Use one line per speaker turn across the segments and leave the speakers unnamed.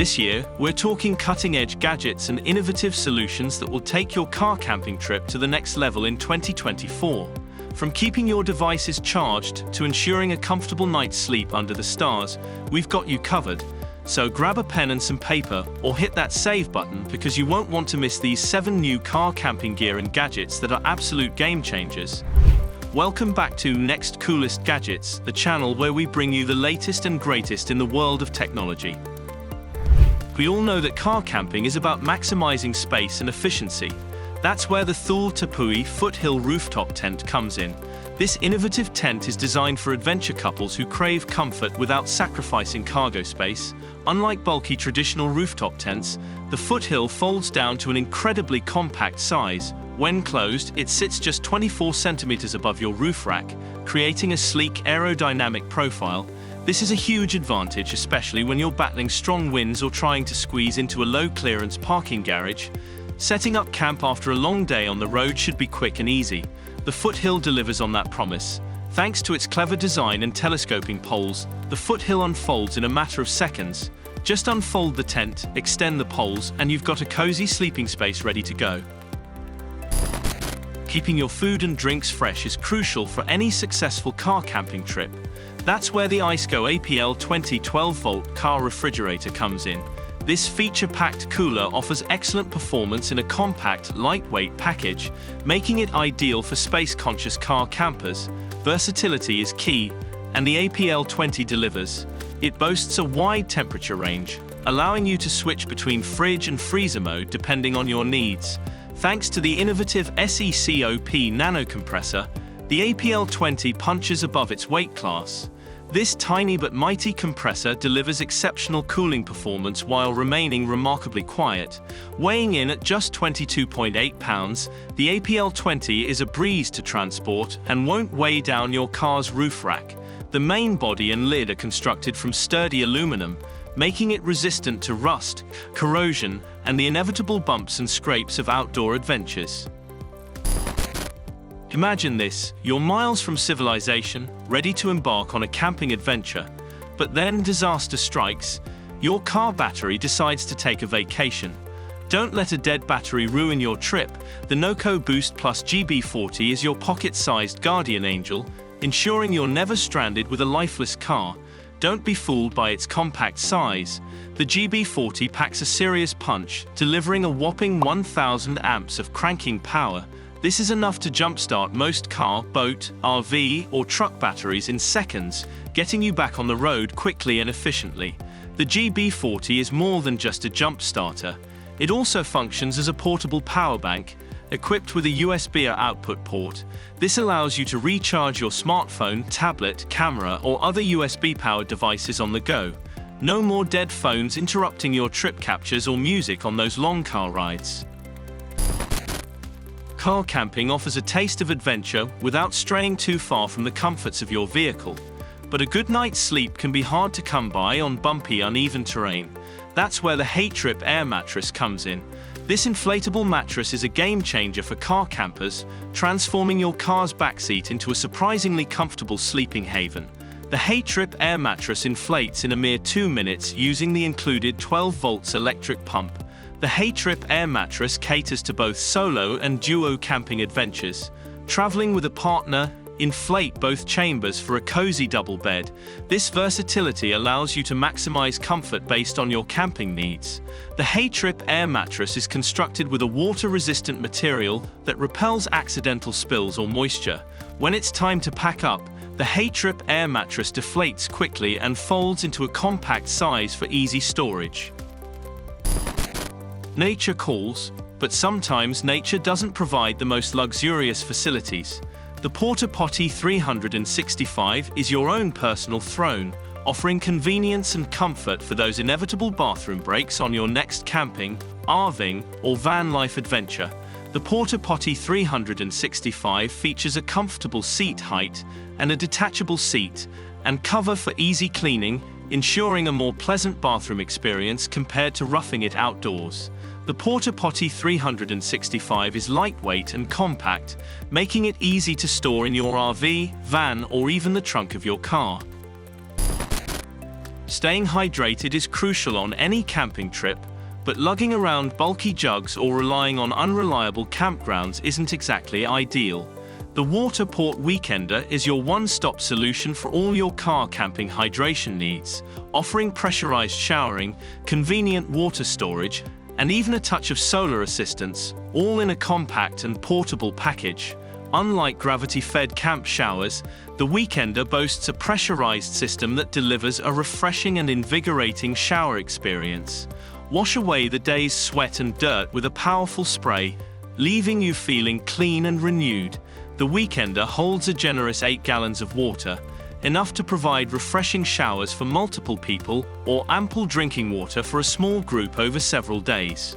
This year, we're talking cutting-edge gadgets and innovative solutions that will take your car camping trip to the next level in 2024. From keeping your devices charged to ensuring a comfortable night's sleep under the stars, we've got you covered. So grab a pen and some paper, or hit that save button, because you won't want to miss these 7 new car camping gear and gadgets that are absolute game changers. Welcome back to Next Coolest Gadgets, the channel where we bring you the latest and greatest in the world of technology. We all know that car camping is about maximizing space and efficiency. That's where the Thortoui Foothill rooftop tent comes in. This innovative tent is designed for adventure couples who crave comfort without sacrificing cargo space. Unlike bulky traditional rooftop tents, the Foothill folds down to an incredibly compact size. When closed, it sits just 24 centimeters above your roof rack, creating a sleek aerodynamic profile. This is a huge advantage, especially when you're battling strong winds or trying to squeeze into a low-clearance parking garage. Setting up camp after a long day on the road should be quick and easy. The Foothill delivers on that promise. Thanks to its clever design and telescoping poles, the Foothill unfolds in a matter of seconds. Just unfold the tent, extend the poles, and you've got a cozy sleeping space ready to go. Keeping your food and drinks fresh is crucial for any successful car camping trip. That's where the IceGo APP 20 12-volt car refrigerator comes in. This feature-packed cooler offers excellent performance in a compact, lightweight package, making it ideal for space-conscious car campers. Versatility is key, and the APP 20 delivers. It boasts a wide temperature range, allowing you to switch between fridge and freezer mode depending on your needs. Thanks to the innovative SECOP nano compressor, the APP 20 punches above its weight class. This tiny but mighty compressor delivers exceptional cooling performance while remaining remarkably quiet. Weighing in at just 22.8 pounds, the APP 20 is a breeze to transport and won't weigh down your car's roof rack. The main body and lid are constructed from sturdy aluminum, making it resistant to rust, corrosion, and the inevitable bumps and scrapes of outdoor adventures. Imagine this: you're miles from civilization, ready to embark on a camping adventure. But then disaster strikes. Your car battery decides to take a vacation. Don't let a dead battery ruin your trip. The Noco Boost Plus GB40 is your pocket-sized guardian angel, ensuring you're never stranded with a lifeless car. Don't be fooled by its compact size. The GB40 packs a serious punch, delivering a whopping 1,000 amps of cranking power. This is enough to jumpstart most car, boat, RV, or truck batteries in seconds, getting you back on the road quickly and efficiently. The GB40 is more than just a jump starter. It also functions as a portable power bank, equipped with a USB output port. This allows you to recharge your smartphone, tablet, camera, or other USB-powered devices on the go. No more dead phones interrupting your trip captures or music on those long car rides. Car camping offers a taste of adventure without straying too far from the comforts of your vehicle. But a good night's sleep can be hard to come by on bumpy, uneven terrain. That's where the Hattrip Air Mattress comes in. This inflatable mattress is a game changer for car campers, transforming your car's backseat into a surprisingly comfortable sleeping haven. The Hattrip Air Mattress inflates in a mere 2 minutes using the included 12 volts electric pump. The Hattrip Air Mattress caters to both solo and duo camping adventures. Traveling with a partner, inflate both chambers for a cozy double bed. This versatility allows you to maximize comfort based on your camping needs. The Hattrip Air Mattress is constructed with a water-resistant material that repels accidental spills or moisture. When it's time to pack up, the Hattrip Air Mattress deflates quickly and folds into a compact size for easy storage. Nature calls, but sometimes nature doesn't provide the most luxurious facilities. The Poti 365 is your own personal throne, offering convenience and comfort for those inevitable bathroom breaks on your next camping, RVing, or van life adventure. The Poti 365 features a comfortable seat height and a detachable seat and cover for easy cleaning, ensuring a more pleasant bathroom experience compared to roughing it outdoors. The Poti 365 is lightweight and compact, making it easy to store in your RV, van, or even the trunk of your car. Staying hydrated is crucial on any camping trip, but lugging around bulky jugs or relying on unreliable campgrounds isn't exactly ideal. The Waterport Weekender is your one-stop solution for all your car camping hydration needs, offering pressurized showering, convenient water storage, and even a touch of solar assistance, all in a compact and portable package. Unlike gravity-fed camp showers, the Weekender boasts a pressurized system that delivers a refreshing and invigorating shower experience. Wash away the day's sweat and dirt with a powerful spray, leaving you feeling clean and renewed. The Weekender holds a generous 8 gallons of water, enough to provide refreshing showers for multiple people or ample drinking water for a small group over several days.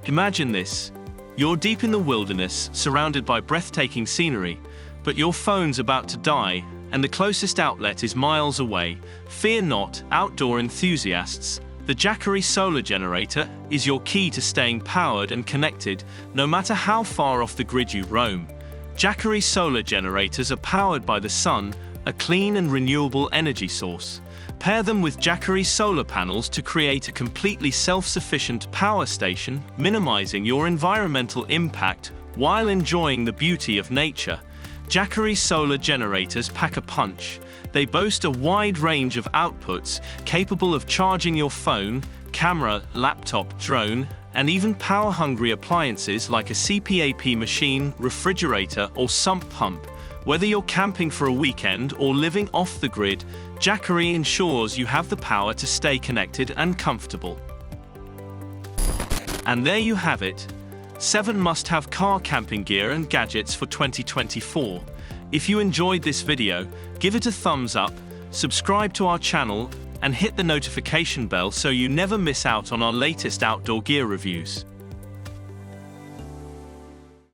Imagine this. You're deep in the wilderness, surrounded by breathtaking scenery, but your phone's about to die, and the closest outlet is miles away. Fear not, outdoor enthusiasts. The Jackary solar generator is your key to staying powered and connected, no matter how far off the grid you roam. Jackary solar generators are powered by the sun, a clean and renewable energy source. Pair them with Jackary solar panels to create a completely self-sufficient power station, minimizing your environmental impact while enjoying the beauty of nature. Jackary solar generators pack a punch. They boast a wide range of outputs, capable of charging your phone, camera, laptop, drone, and even power-hungry appliances like a CPAP machine, refrigerator, or sump pump. Whether you're camping for a weekend or living off the grid, Jackary ensures you have the power to stay connected and comfortable. And there you have it. 7 must-have car camping gear and gadgets for 2024. If you enjoyed this video, give it a thumbs up, subscribe to our channel, and hit the notification bell so you never miss out on our latest outdoor gear reviews.